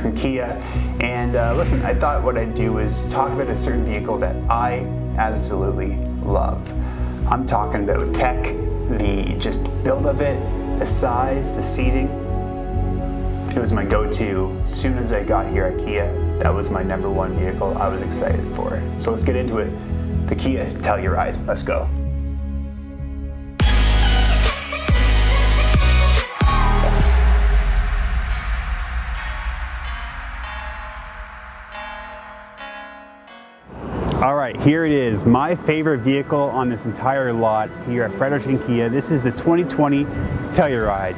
from Kia, and listen, I thought what I'd do is talk about a certain vehicle that I absolutely love. I'm talking about tech, the just build of it, the size, the seating. It was my go-to as soon as I got here at Kia. That was my number one vehicle I was excited for. So let's get into it. The Kia Telluride. Let's go. All right, here it is, my favorite vehicle on this entire lot here at Fredericton Kia. This is the 2020 Telluride.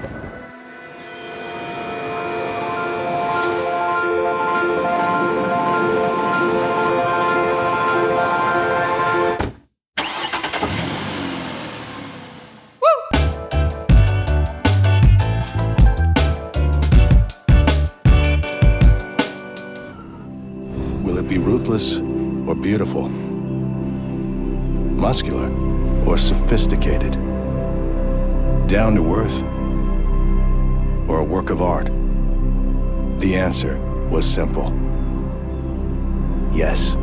Will it be ruthless or beautiful? Muscular or sophisticated? Down to earth or a work of art? The answer was simple. Yes.